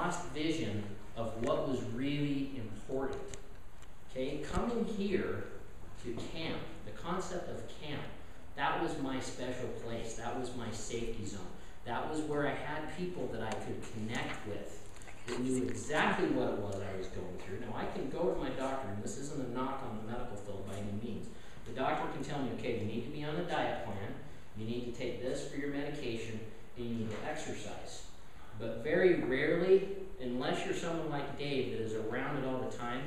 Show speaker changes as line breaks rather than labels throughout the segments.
lost vision of what was really important. Okay, coming here to camp, the concept of camp, that was my special place. That was my safety zone. That was where I had people that I could connect with, that knew exactly what it was I was going through. Now, I can go to my doctor, and this isn't a knock on the medical field by any means. The doctor can tell me, okay, you need to be on a diet plan, you need to take this for your medication, and you need to exercise. But very rarely, unless you're someone like Dave that is around it all the time,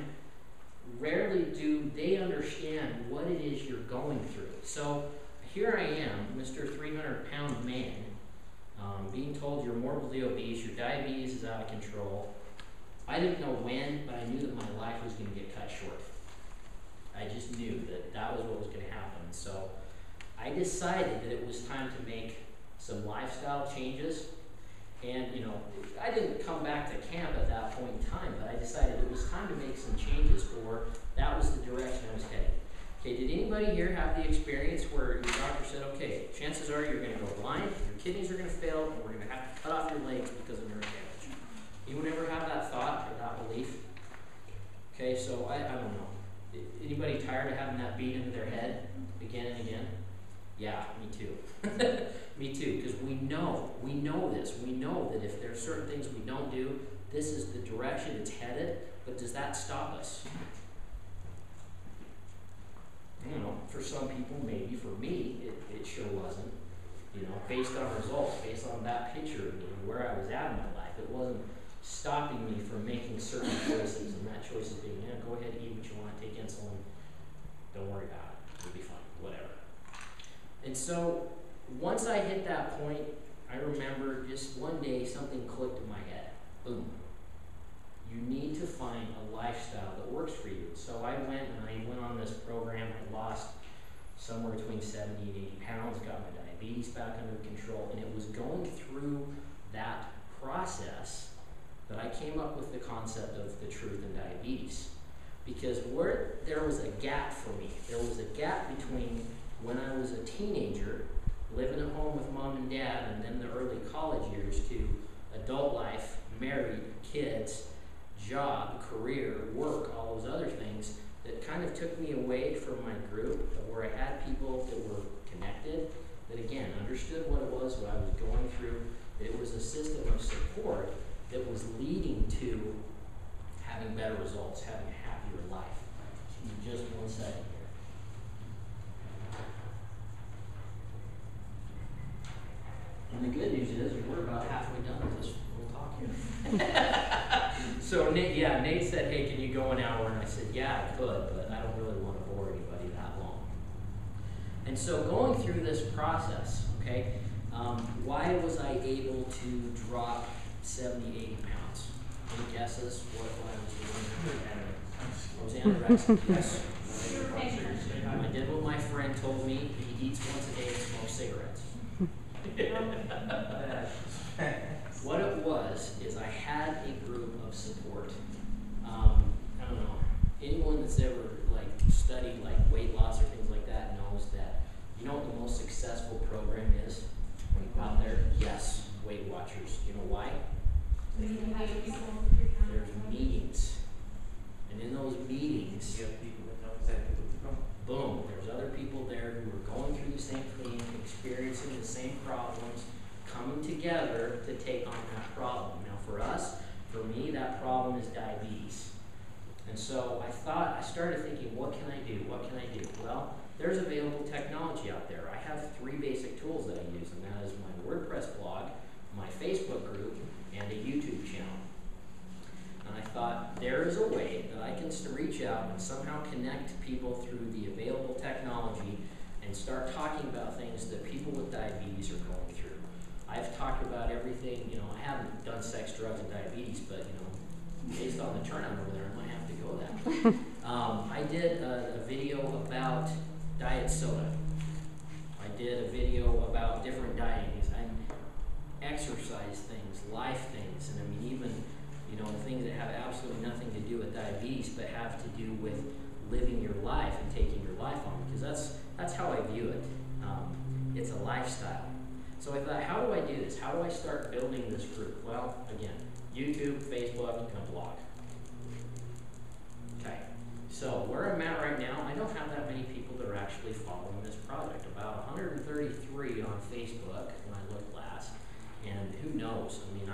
rarely do they understand what it is you're going through. So here I am, Mr. 300-pound man, being told you're morbidly obese, your diabetes is out of control. I didn't know when, but I knew that my life was going to get cut short. I just knew that that was what was going to happen. So I decided that it was time to make some lifestyle changes. And, you know, I didn't come back to camp at that point in time, but I decided it was time to make some changes, or that was the direction I was headed. Okay, did anybody here have the experience where your doctor said, okay, chances are you're going to go blind, your kidneys are going to fail, and we're going to have to cut off your legs because of nerve damage? Anyone ever have that thought or that belief? Okay, so I don't know. Anybody tired of having that beat into their head again and again? Yeah, me too. Me too, because we know this. We know that if there are certain things we don't do, this is the direction it's headed, but does that stop us? I don't know, for some people, maybe. For me, it sure wasn't. You know, based on results, based on that picture of me and where I was at in my life, it wasn't stopping me from making certain choices, and that choice is being, yeah, go ahead, eat what you want, take insulin, don't worry about it, it'll be fine, whatever. And so, once I hit that point, I remember just one day something clicked in my head. Boom. You need to find a lifestyle that works for you. So I went on this program. I lost somewhere between 70 and 80 pounds, got my diabetes back under control, and it was going through that process that I came up with the concept of the truth in diabetes. Because where there was a gap for me, there was a gap between when I was a teenager, living at home with mom and dad, and then the early college years, to adult life, married, kids, job, career, work, all those other things that kind of took me away from my group, where I had people that were connected, that again, understood what it was, what I was going through, that it was a system of support that was leading to having better results, having a happier life. Just 1 second here. And the good news is we're about halfway done with this little talk here. So Nate said, hey, can you go an hour? And I said, yeah, I could, but I don't really want to bore anybody that long. And so going through this process, okay, why was I able to drop 70, 80 pounds? Any guesses what I was doing? I was anorexic, yes. I did what my friend told me. He eats once a day and smokes cigarettes. What it was is I had a group of support. I don't know, anyone that's ever studied weight loss or things like that knows that, you know what the most successful program is out there? Yes, Weight Watchers. You know why? There's meetings, and in those meetings,
you have people that know exactly what's going on.
Boom, there's other people there who are going through the same thing, experiencing the same problems, coming together to take on that problem. Now for me, that problem is diabetes. And so I started thinking, what can I do? What can I do? Well, there's available technology out there. I have 3 basic tools that I use, and that is my WordPress blog, my Facebook group, and a YouTube channel. And I thought, there is a way that I can reach out and somehow connect people through the available technology and start talking about things that people with diabetes are going through. I've talked about everything, I haven't done sex, drugs, and diabetes, but, based on the turnout over there, I might have to go that. I did a video about diet soda. I did a video about different dieting and exercise things, life things, and even things that have absolutely nothing to do with diabetes, but have to do with living your life and taking your life on, because that's how I view it. It's a lifestyle. So I thought, how do I do this? How do I start building this group? Well, again, YouTube, Facebook, and a blog. Okay, so where I'm at right now, I don't have that many people that are actually following this project. About 133 on Facebook when I looked last, and who knows? I mean,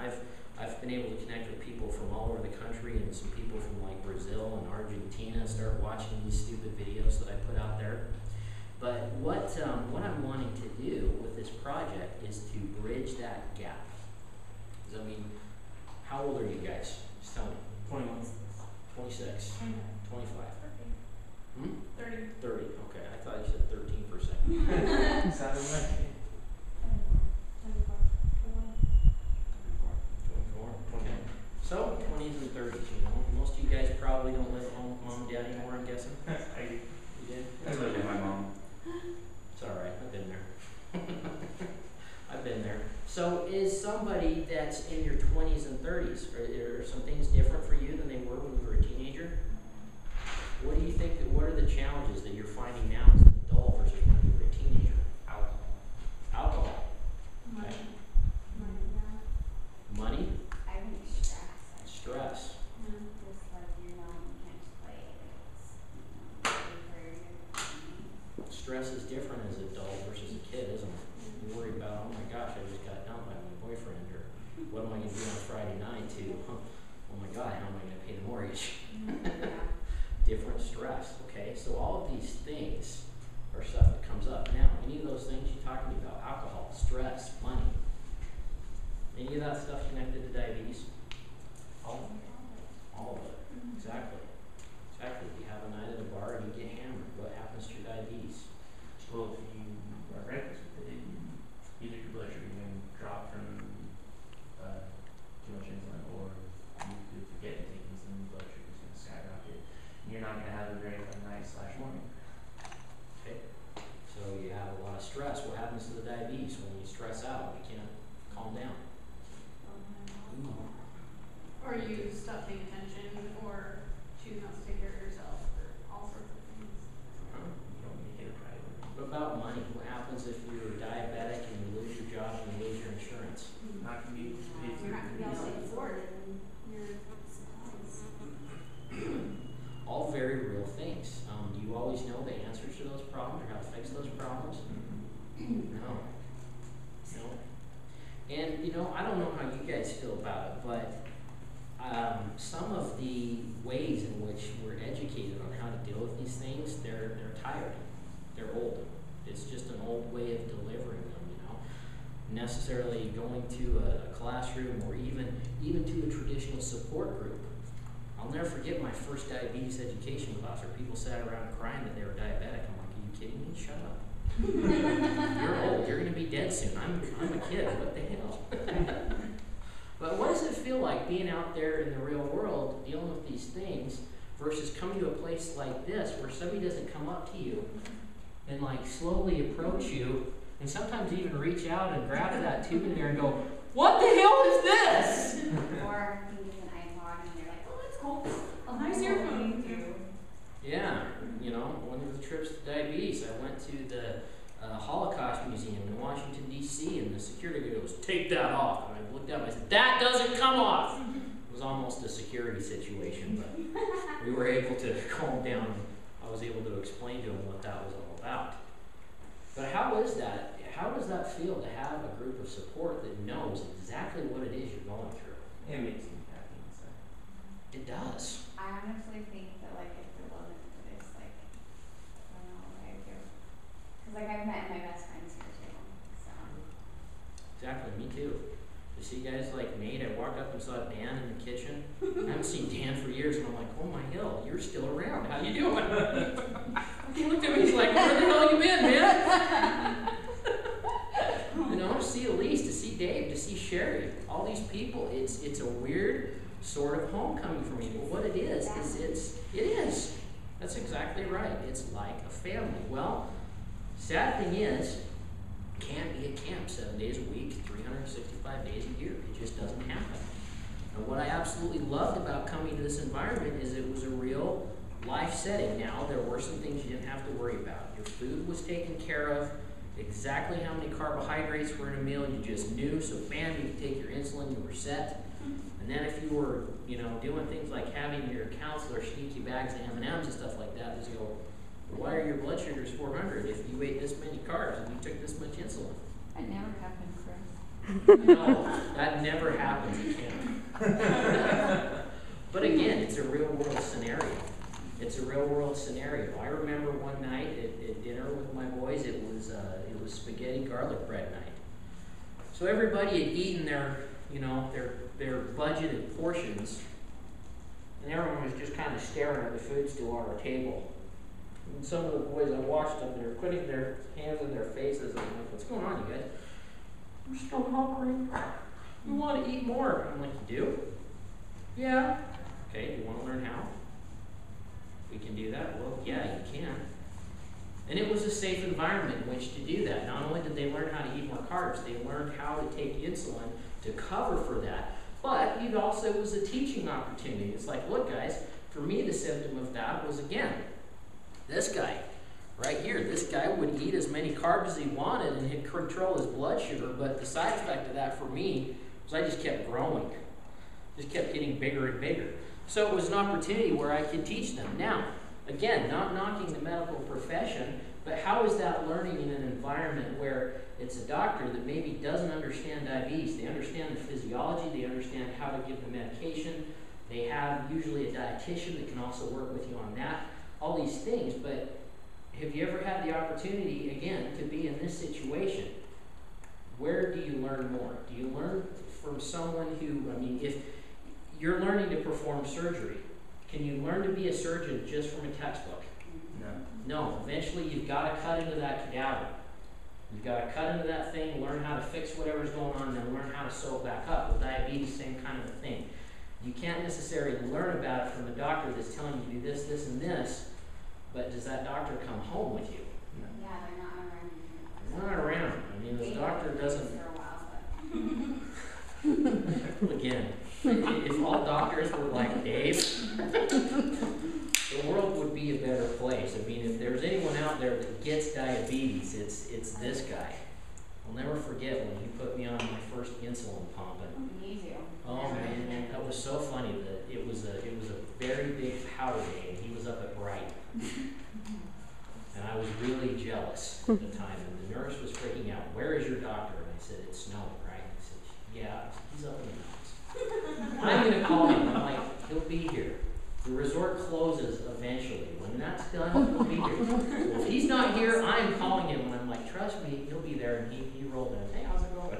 I've been able to connect with people from all over the country, and some people from like Brazil and Argentina start watching these stupid videos that I put out there. But what I'm wanting to do with this project is to bridge that gap. 'Cause I mean, how old are you guys? Just tell me.
21.
26, 25.
30.
30, okay. I thought you said 13 for a second.
Sounded right.
24, okay. So, 20s and 30s, you know. Most of you guys probably don't live at home with mom and dad anymore, I'm guessing.
I
You did?
live with my mom.
It's alright, I've been there. I've been there. So, is somebody that's in your 20s and 30s, are some things different for you than they were when you were a teenager? What do you think, what are the challenges that you're finding now as an adult versus when you were a teenager?
Alcohol.
Alcohol.
Money.
Okay.
Money.
Money?
I think stress.
Stress.
Just like, you can't just play it. It's,
Stress is different as an adult versus a kid, isn't it? You worry about, oh my gosh, I just got dumped by my boyfriend, or what am I going to do on Friday night to, oh my God, how am I going to pay the mortgage? Different stress, okay? So all of these things are stuff that comes up. Now, any of those things you're talking about, alcohol, stress, money, any of that stuff connected to diabetes? All of it, exactly. Exactly. You have a night at a bar and you get hammered. What happens to your diabetes?
Well, if you are reckless with it, either your blood sugar can drop from too much insulin, or you could forget to take insulin, blood sugar is going to skyrocket. You're not going to have a very fun night/morning.
Okay. So you have a lot of stress. What happens to the diabetes when you stress out? You can't calm down.
Or you stop paying attention, or choose not to take care of yourself, or all sorts of things.
You don't need to get it right.
What about money? What happens if you're diabetic and you lose your job and you lose your insurance?
Not going to be
You're not going to be able to afford your supplies.
All very real things. Do you always know the answers to those problems or how to fix those problems? No. No. And, I don't know how you guys feel about it, but some of the ways in which we're educated on how to deal with these things, they're tired. They're old. It's just an old way of delivering them, Necessarily going to a classroom or even to a traditional support group. I'll never forget my first diabetes education class where people sat around crying that they were diabetic. I'm like, are you kidding me? Shut up. You're old. You're going to be dead soon. I'm a kid. What the hell? But what does it feel like being out there in the real world dealing with these things versus coming to a place like this where somebody doesn't come up to you and like slowly approach you and sometimes even reach out and grab that tube in there and go, what the hell is this?
or you use an iPod and you're like, oh, that's cool.
Oh, nice earphone.
Yeah, one of the trips to diabetes, I went to the Holocaust Museum in Washington, D.C., and the security guard goes, take that off. And I looked up and I said, that doesn't come off. It was almost a security situation, but we were able to calm down, and I was able to explain to him what that was all about. But how is that? How does that feel to have a group of support that knows exactly what it is you're going through?
It makes me happy inside.
It does.
I honestly think that, if it wasn't for this, I don't know what I would do. Because, I've met my best friends here, too, so.
Exactly, me too. You see guys like Nate, I walked up and saw Dan in the kitchen. I haven't seen Dan for years, and I'm like, oh my hell, you're still around. How you doing? He looked at me, he's like, where the hell you been, man? To see Elise, to see Dave, to see Sherry, all these people, it's a weird sort of homecoming for me. But what it is it is. That's exactly right. It's like a family. Well, sad thing is, can't be at camp 7 days a week, 365 days a year. It just doesn't happen. And what I absolutely loved about coming to this environment is it was a real life setting. Now, there were some things you didn't have to worry about. Your food was taken care of. Exactly how many carbohydrates were in a meal, you just knew. So bam, you could take your insulin, you were set. And And then if you were, you know, doing things like having your counselor sneak you bags of M&Ms and stuff like that, just go, why are your blood sugars 400 if you ate this many carbs and you took this much insulin?
That never happened, Chris.
No, that never happens at camp. But again, it's a real world scenario. It's a real world scenario. I remember one night at dinner with my boys, it was spaghetti garlic bread night. So everybody had eaten their, you know, their budgeted portions, and everyone was just kind of staring at the food still on our table. And some of the boys, I watched them, they were putting their hands in their faces. I'm like, what's going on, you guys? I'm still hungry. We want to eat more. I'm like, you do? Yeah. Okay, do you want to learn how? We can do that? Well, yeah, you can. And it was a safe environment in which to do that. Not only did they learn how to eat more carbs, they learned how to take insulin to cover for that. But it also was a teaching opportunity. It's like, look guys, for me the symptom of that was, again, this guy right here. This guy would eat as many carbs as he wanted and he'd control his blood sugar, but the side effect of that for me was I just kept growing. Just kept getting bigger and bigger. So it was an opportunity where I could teach them. Now, again, not knocking the medical profession, but how is that learning in an environment where it's a doctor that maybe doesn't understand diabetes? They understand the physiology, they understand how to give the medication, they have usually a dietitian that can also work with you on that, all these things. But have you ever had the opportunity, again, to be in this situation? Where do you learn more? Do you learn from someone who, I mean, if you're learning to perform surgery, can you learn to be a surgeon just from a textbook? No. Eventually you've got to cut into that cadaver. You've got to cut into that thing, learn how to fix whatever's going on, and then learn how to sew it back up. With diabetes, same kind of a thing. You can't necessarily learn about it from a doctor that's telling you to do this, this, and this, but does that doctor come home with you?
Yeah, they're not around.
They're not around. I mean, the doctor doesn't.
For a while, but
Again, if all doctors were like Dave, the world would be a better place. I mean, if there's anyone out there that gets diabetes, it's this guy. I'll never forget when he put me on my first insulin pump. And,
me too.
oh man, that was so funny that it was a very big powder day, and he was up at Bright, and I was really jealous at the time. And the nurse was freaking out. Where is your doctor? And I said, it's Snow, right? I said, yeah, he's up in the mountains. I'm gonna call him. I'm like, he'll be here. The resort closes eventually. When that's done, he'll be here. Well, if he's not here, I'm calling him, and I'm like, trust me, he'll be there. And he rolled in. Hey, how's it going?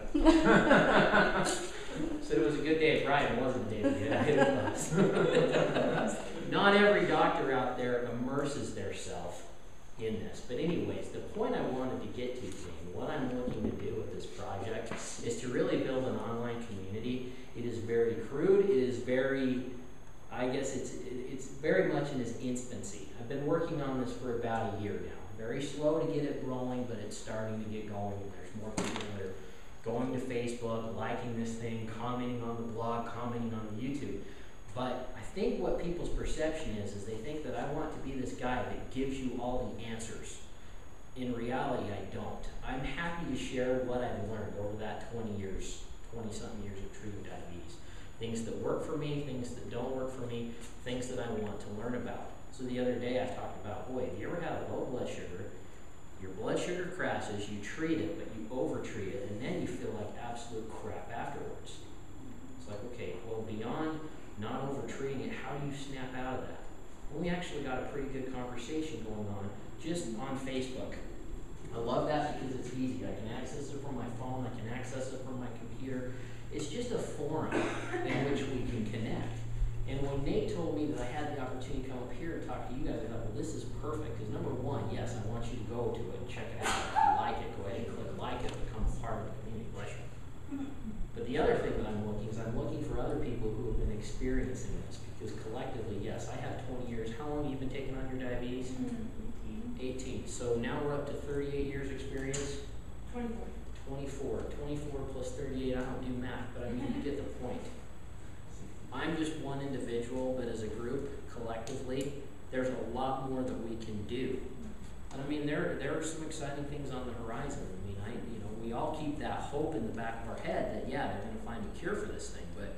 Said it was a good day at Brian. It wasn't a day at it was. Not every doctor out there immerses theirself in this. But anyways, the point I wanted to get to today, what I'm looking to do with this project, is to really build an online community. It is very crude. It is very, I guess it's very much in its infancy. I've been working on this for about a year now. Very slow to get it rolling, but it's starting to get going. There's more people that are going to Facebook, liking this thing, commenting on the blog, commenting on the YouTube. But I think what people's perception is they think that I want to be this guy that gives you all the answers. In reality, I don't. I'm happy to share what I've learned over that 20-something years of treating diabetes. Things that work for me, things that don't work for me, things that I want to learn about. So the other day I talked about, boy, have you ever had a low blood sugar? Your blood sugar crashes, you treat it, but you over-treat it, and then you feel like absolute crap afterwards. It's like, okay, well, beyond not over-treating it, how do you snap out of that? Well, we actually got a pretty good conversation going on just on Facebook. I love that because it's easy. I can access it from my phone, I can access it from my computer. It's just a forum in which we can connect. And when Nate told me that I had the opportunity to come up here and talk to you guys, I thought, well, this is perfect. Because number one, yes, I want you to go to it and check it out. If you like it, go ahead and click like it, become a part of the community. Bless you. But the other thing that I'm looking for other people who have been experiencing this. Because collectively, yes, I have 20 years. How long have you been taking on your diabetes? 18. So now we're up to 38 years experience? 24 plus 38, I don't do math, but I mean, you get the point. I'm just one individual, but as a group, collectively, there's a lot more that we can do. And I mean, there are some exciting things on the horizon. I mean, we all keep that hope in the back of our head that, yeah, they're going to find a cure for this thing, but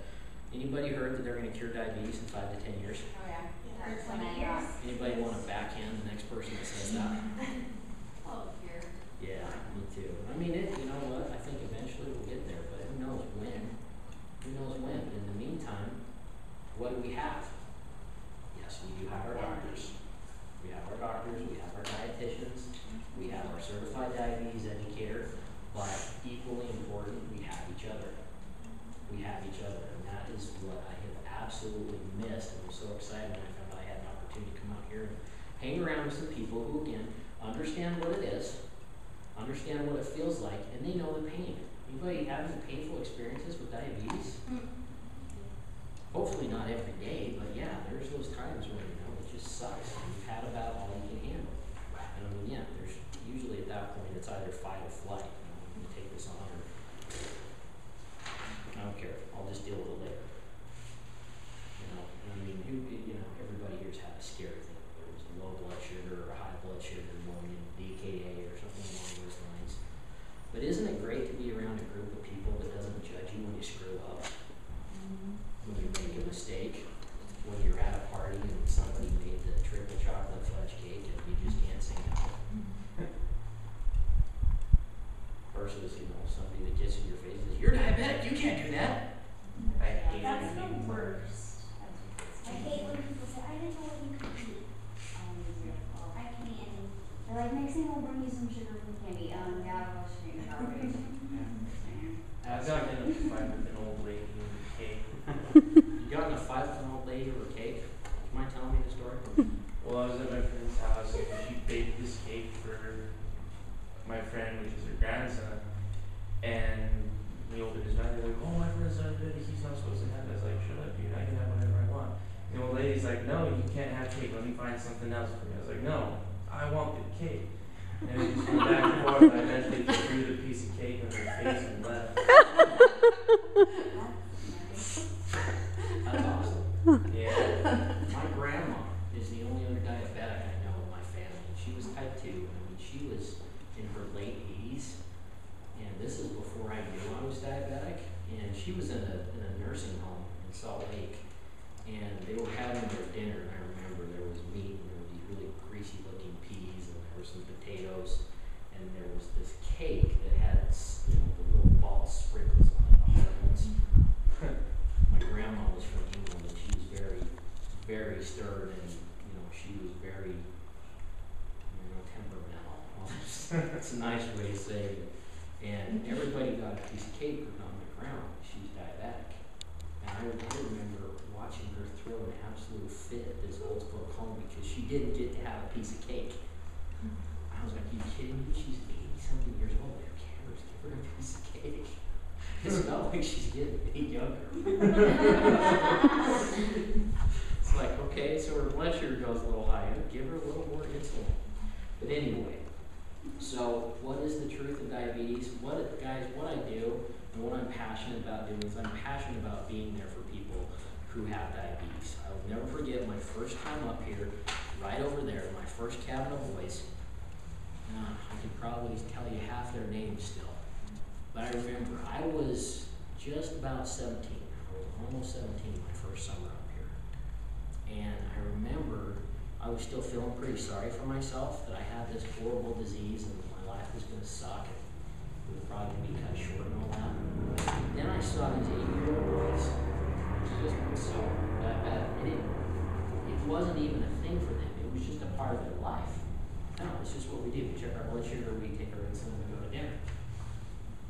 Anybody heard that they're going to cure diabetes in 5 to 10 years?
Oh, yeah.
Yeah.
That's when I got.
Anybody want to backhand the next person that says that?
Oh, here.
Yeah, me too. I mean, you know what? I think eventually we'll get there, but who knows when? Who knows when? In the meantime, what do we have? Yes, we do have our doctors. We have our doctors, we have our dietitians, we have our certified diabetes educator, but equally important, we have each other. We have each other, and that is what I have absolutely missed, and I'm so excited when I found out I had an opportunity to come out here and hang around with some people who, again, understand what it is, understand what it feels like, and they know the pain. Anybody having painful experiences with diabetes? Hopefully not every day, but yeah, there's those times when, you know, it just sucks. And you've had about all you can handle. And I mean, yeah, there's usually at that point, it's either fight or flight. You take this on or I don't care. I'll just deal with it later. You know, and I mean, everybody here's had a scary thing. Whether it was a low blood sugar or a high blood sugar going in DKA or something along those lines. But isn't it great to be around a group of people that doesn't judge you when you screw up? When you make a mistake, when you're at a party and somebody made the triple chocolate fudge cake and you just can't say no. Versus, somebody that gets in your face and says, "You're diabetic, you can't do that." I hate
That's
it.
the worst. I hate when people say, I didn't know what you could eat. I can't. They're like, next thing I'll bring you some sugar-free candy. Yeah, I'll show you how it is.
I've gotten in a fight with an old lady in a cake.
You got in a fight with an old lady over cake? Do you mind telling me the story?
Well, I was at my friend's house and she baked this cake for my friend, which is her grandson. And we opened his mouth, they're like, "Oh, my friend's diabetic, he's not supposed to have that." I was like, "Shut up, dude, I can have whatever I want." And the old lady's like, "No, you can't have cake, let me find something else for you." I was like, "No, I want the cake." And we just went back and forth, and I eventually threw the piece of cake in her face and left.
That's awesome.
Yeah.
My grandma is the only other diabetic I know in my family. She was type 2. I mean, she was in her late 80s. And this is before I knew I was diabetic. And she was in a nursing home in Salt Lake. And they were having their dinner. And I remember there was meat and there were these really greasy looking peas and there were some potatoes. And there was this cake that had, the little ball sprinkles on it, the hard ones. My grandma was from England and she was very, very stern and, she was very, temperamental. That's a nice way to say it. And everybody got a piece of cake but not my grandma. She was diabetic. And I remember watching her throw an absolute fit at this old folk home because she didn't get to have a piece of cake. I was like, "Are you kidding me? She's 80-something years old. Who cares? Give her a piece of cake." It's not like she's getting any younger. It's like, okay, so her blood sugar goes a little higher. Give her a little more insulin. But anyway, so what is the truth of diabetes? What I do and what I'm passionate about doing is I'm passionate about being there for people who have diabetes. I will never forget my first time up here, right over there, my first cabin of boys. I could probably tell you half their names still. But I remember I was just about 17. I was almost 17 my first summer up here. And I remember I was still feeling pretty sorry for myself that I had this horrible disease and my life was going to suck and it was probably going to be cut short and all that. Then I saw these 8-year-old boys just so it wasn't even a thing for them. It was just a part of their life. No, it's just what we do. We check our blood sugar, we take our insulin, we go to dinner.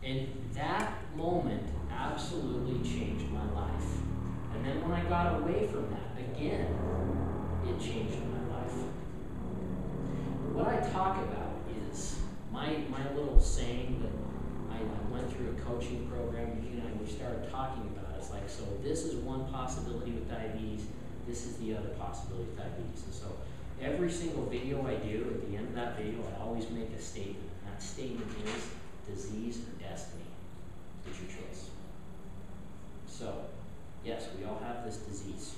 And that moment absolutely changed my life. And then when I got away from that, again, it changed my life. What I talk about is my little saying that I went through a coaching program, and we started talking about it. It's like, so this is one possibility with diabetes, this is the other possibility with diabetes. And so every single video I do, at the end of that video, I always make a statement. And that statement is, disease or destiny. It's your choice. So, yes, we all have this disease.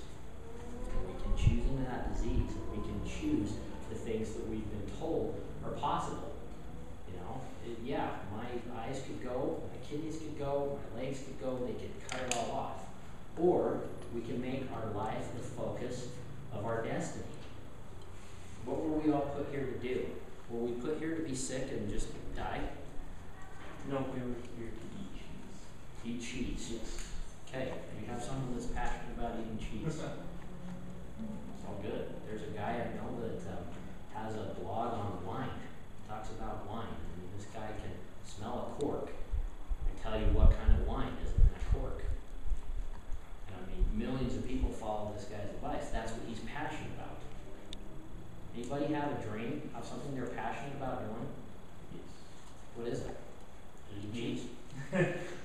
And we can choose into that disease. And we can choose the things that we've been told are possible. My eyes could go, my kidneys could go, my legs could go, they could cut it all off. or we can make our life the focus of our destiny. What were we all put here to do? Were we put here to be sick and just die?
No, we were here to eat cheese.
Eat cheese.
Yes.
Okay, you have someone that's passionate about eating cheese. It's all good. There's a guy I know that has a blog on wine. Talks about wine. I mean, this guy can smell a cork and tell you what kind of wine is in that cork. And I mean, millions of people follow this guy's advice. That's what he's passionate about. Anybody have a dream of something they're passionate about doing?
Yes.
What is it? Eating cheese?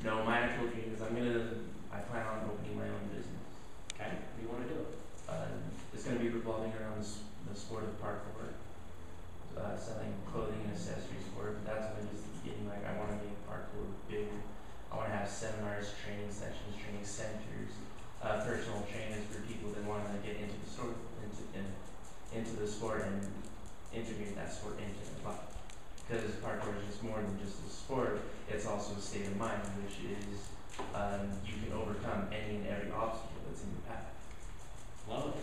No, my actual dream is I plan on opening my own business.
Okay, what do you want to do?
It's going to be revolving around the sport of parkour, selling clothing and accessories for it. That's what I was getting, like, I want to make parkour big. I want to have seminars, training sessions, training centers, personal trainers for people that want to get into the sport, into the sport and integrate that sport into their life. Because parkour is just more than just a sport, it's also a state of mind, which is you can overcome any and every obstacle that's in your path.
Love it.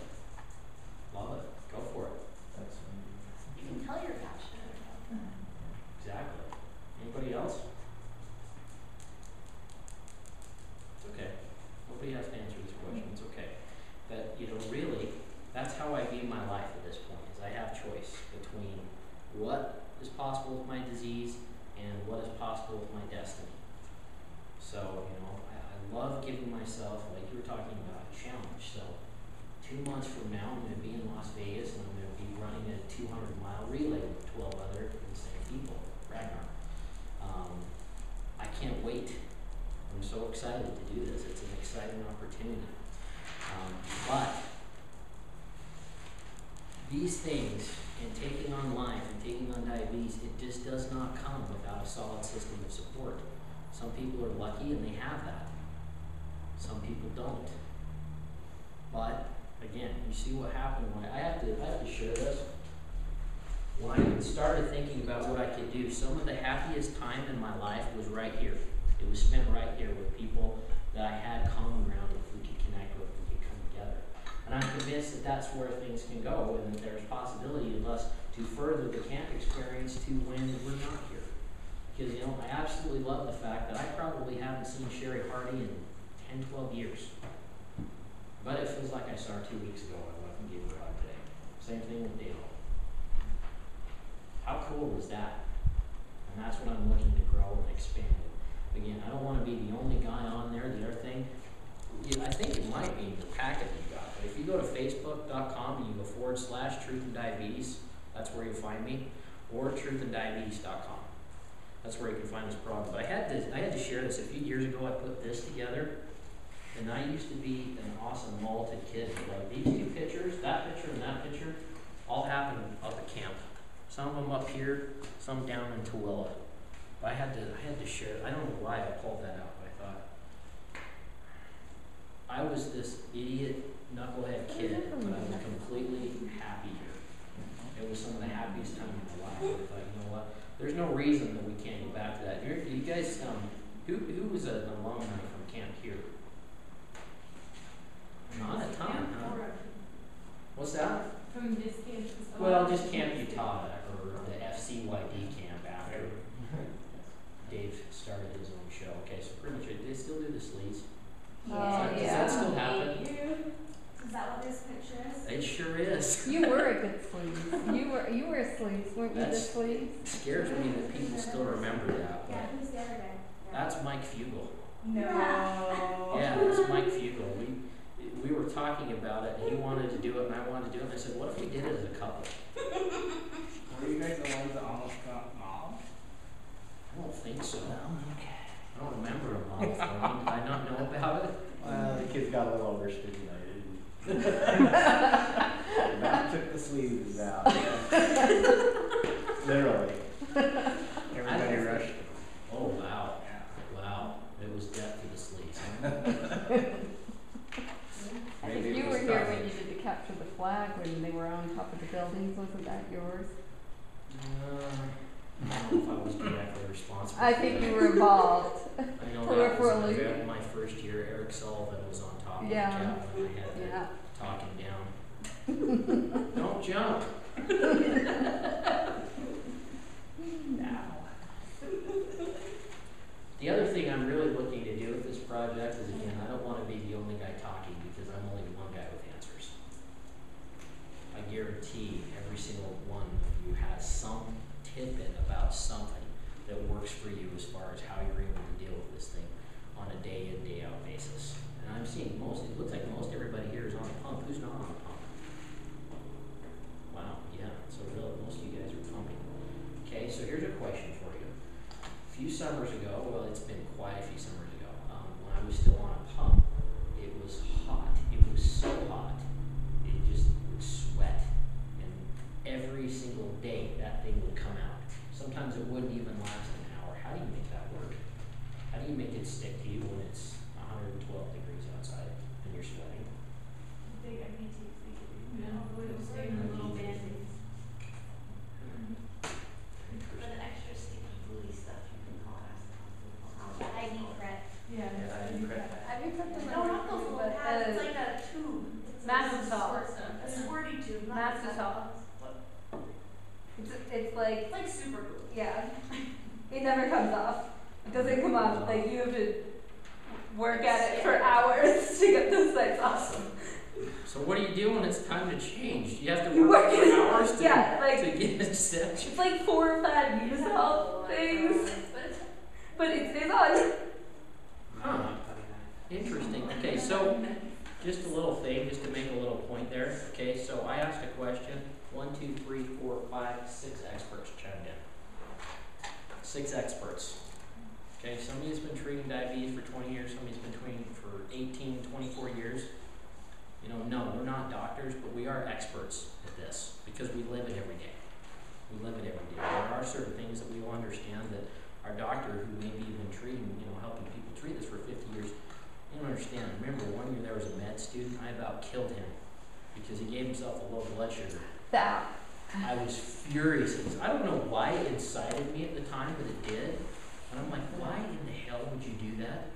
Love it. Go for it.
That's what I'm doing.
You can tell you're passionate about that.
Exactly. Anybody else? It's okay. Nobody has to answer this question. It's okay. But, you know, really, that's how I view my life at this point, is I have choice between what is possible with my disease and what is possible with my destiny. So, you know, I love giving myself, like you were talking about, a challenge. So 2 months from now, I'm going to be in Las Vegas and I'm going to be running a 200-mile relay with 12 other insane people. Ragnar. I can't wait. I'm so excited to do this. It's an exciting opportunity. But these things, and taking on life and taking on diabetes, it just does not come without a solid system of support. Some people are lucky and they have that. Some people don't. But again, you see what happened when I have to share this. When I started thinking about what I could do, some of the happiest time in my life was right here. It was spent right here with people that I had common ground with, we could connect with, we could come together. And I'm convinced that that's where things can go, and that there's possibility of us to further the camp experience to when we're not here. Because, you know, I absolutely love the fact that I probably haven't seen Sherry Hardy in 10, 12 years. But it feels like I saw her 2 weeks ago. I left and gave her a hug today. Same thing with Dale. How cool is that? And that's what I'm looking to grow and expand. Again, I don't want to be the only guy on there. The other thing, I think it might be in the packet that you got. But if you go to facebook.com and you go /Truth and Diabetes, that's where you'll find me, or truthanddiabetes.com. That's where you can find this program. But I had to share this. A few years ago, I put this together, and I used to be an awesome mulleted kid. Like these two pictures, that picture and that picture, all happened up at camp. Some of them up here, some down in Tooele. But I had to share. I don't know why I pulled that out, but I thought I was this idiot knucklehead kid, but I was completely happy here. It was some of the happiest time of my life. I thought, you know what? There's no reason that we can't go back to that. Do you guys, who was an alumni from camp here? Not a ton, huh? What's that?
From this camp.
Well, just Camp Utah, or the FCYD camp after Dave started his own show. Okay, so pretty much, they still do the sleeves. Does that still happen?
Is that what this picture is?
It sure is.
You were a good sleeve. You were a sleeve, weren't you? The
That's-
sleeve.
It scares me that people still remember that.
Yeah,
But
who's the other guy?
that's Mike Fugel.
No.
Yeah, that's Mike Fugel. We were talking about it, and he wanted to do it, and I wanted to do it. And I said, what if we did it as a couple?
Were you guys the ones that almost got mobbed?
I don't think so. I don't remember a mob throwing. Did I not know about it?
The kids got a little overstimulated. Matt took the sleeves out. Literally. Everybody rushed.
Oh, wow.
Yeah.
Wow. It was death to the sleeves, huh?
I
Maybe
think
it
you
was
were here
tough.
when you did the capture the flag when they were on top of the buildings. Wasn't that yours?
I don't know if I was directly responsible.
I
for
think
that.
you were involved.
I know
for-
that
for a
was
loop.
my first year. Eric Sullivan was on top of
Yeah.
the cap when I had to
Yeah.
talk him down. Don't jump. Now. The other thing I'm really looking to do with this project is, again, I don't want to be the only guy talking because I'm only one guy with answers. I guarantee every single one of you has some tidbit about something that works for you as far as how you're able to deal with this thing on a day in, day out basis. And I'm seeing it looks like most everybody here is on a pump. Who's not on a pump? Wow, yeah, so really, most of you guys are pumping. Okay, so here's a question for you. A few summers ago, well, it's been quite a few summers ago, when I was still on a pump, it was hot. It was so hot, it just would sweat. And every single day, that thing would come out. Sometimes it wouldn't even last an hour. How do you make that work? How do you make it stick to you when it's 112 degrees outside and you're sweating?
Big IVT, it'll stay in the little band-aids.
For the extra sticky gluey stuff, you can call us.
I need prep.
Yeah.
Have you put them
No, not those little pads, it's like a tube. It's
Mannitol.
a squirty tube, not a
Mannitol. It's like,
It's like super glue.
yeah, it never comes off. It doesn't come off. Like you have to work at it for hours to get those things off.
So what do you do when it's time to change? You have to
You
work
work
for
it-
hours to,
yeah, like-
to get it set.
It's like 4 or 5 use all things, but it stays on.
Huh. Interesting. Okay, so just a little thing, just to make a little point there. Okay, so I asked a question. 1, 2, 3, 4, 5, 6 experts chimed in. 6 experts. Okay, somebody's been treating diabetes for 20 years, somebody's been treating for 18, 24 years. You know, no, we're not doctors, but we are experts at this because we live it every day. We live it every day. There are certain things that we will understand that our doctor, who maybe been treating, you know, helping people treat this for 50 years, you don't understand. Remember, one year there was a med student, I about killed him because he gave himself a low blood sugar.
That.
I was furious. I don't know why it incited me at the time, but it did. And I'm like, why in the hell would you do that?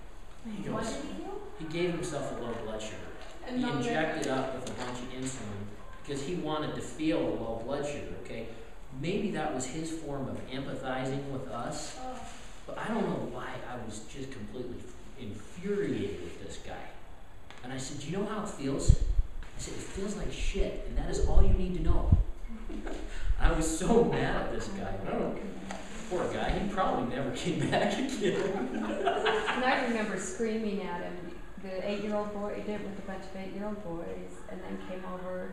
He
What
goes,
did he do?
he gave himself a low blood sugar.
And
He
not
injected up with a bunch of insulin because he wanted to feel a low blood sugar, okay? Maybe that was his form of empathizing with us, but I don't know why I was just completely infuriated with this guy. And I said, do you know how it feels? I said, it feels like shit, and that is all you need to know. I was so mad at this guy. Poor guy, he probably never came back again.
And I remember screaming at him. The 8-year-old boy, he did it with a bunch of 8-year-old boys, and then came over,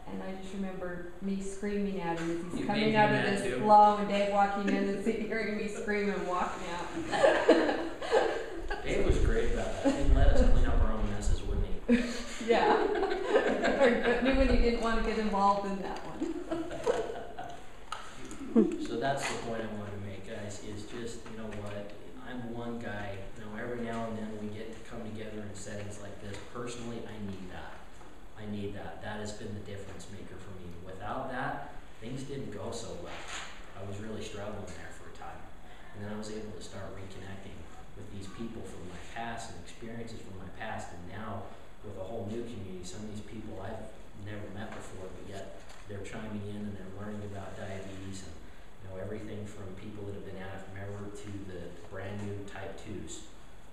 and I just remember me screaming at him as he's
You
coming
made
out
him
of
mad
this
too?
flow, and Dave walking in and hearing me scream and walking out.
Dave was great about that. He'd let us clean up our own messes, wouldn't he?
Yeah. But knew when he didn't want to get involved in that one.
So that's the point I wanted to make, guys, is just, you know what, I'm one guy, you know, every now and then we get to come together in settings like this. Personally, I need that. I need that. That has been the difference maker for me. Without that, things didn't go so well. I was really struggling there for a time. And then I was able to start reconnecting with these people from my past and experiences from my past, and now with a whole new community, some of these people I've never met before, but yet they're chiming in and they're learning about diabetes and, you know, everything from people that have been at it forever to the brand new type 2s.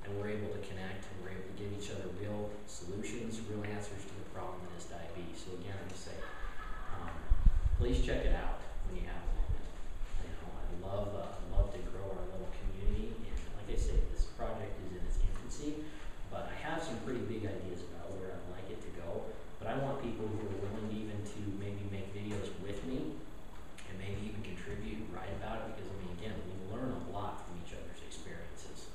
And we're able to connect and we're able to give each other real solutions, real answers to the problem that is diabetes. So again, I just say, please check it out when you have a moment. You know, I'd love to grow our little community, and like I said, this project is in its infancy, but I have some pretty big ideas about where I'd like it to go. But I want people who are willing even to maybe make videos with me and maybe even contribute, write about it, because I mean, again, we learn a lot from each other's experiences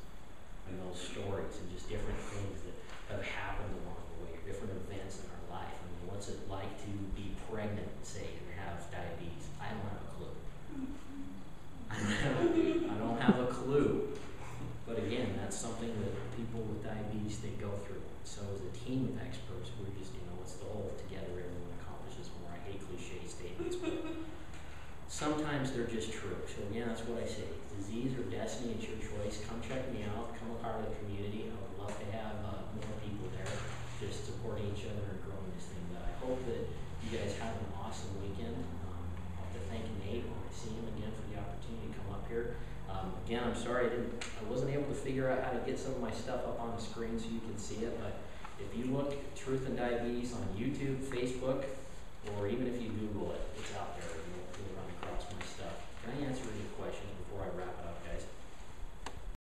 and those stories and just different things that have happened along the way, different events in our life. I mean, what's it like to be pregnant, say, and have diabetes? I place. Come check me out. Come a part of the community. I would love to have more people there, just supporting each other and growing this thing. But I hope that you guys have an awesome weekend. I have to thank Nate when I see him again for the opportunity to come up here. Again, I'm sorry I wasn't able to figure out how to get some of my stuff up on the screen so you can see it. But if you look Truth and Diabetes on YouTube, Facebook, or even if you Google